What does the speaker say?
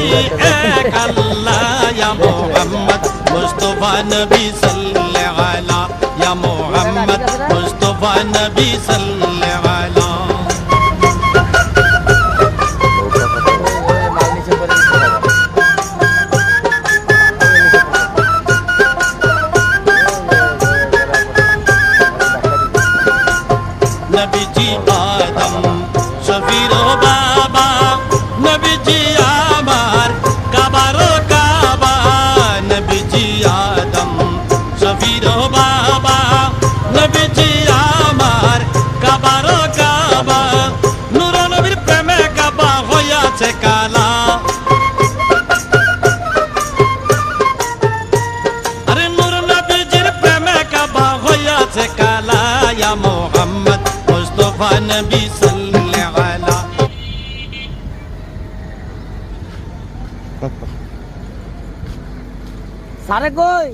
নাই এক আল্লাহ ইয়া মুহাম্মদ মুস্তাফা নবী সাল্লাল্লাহু আলা ইয়া মুহাম্মদ মুস্তাফা নবী সাল্লাল্লাহু আলা নবীজি আদম শফির বাবা নবীজি আমার কাবারো কাবা নবীজি আদম শফির বাবা নবীজি আমার কাবারো কাবা নূর নবীর প্রেমে কাবা হইয়াছে কালা আরে নূর নবীজির প্রেমে কাবা হইয়াছে কালা ইয়া মুহাম্মদ মুস্তাফা নবী সাল্লাল্লাহু আলা সারে কই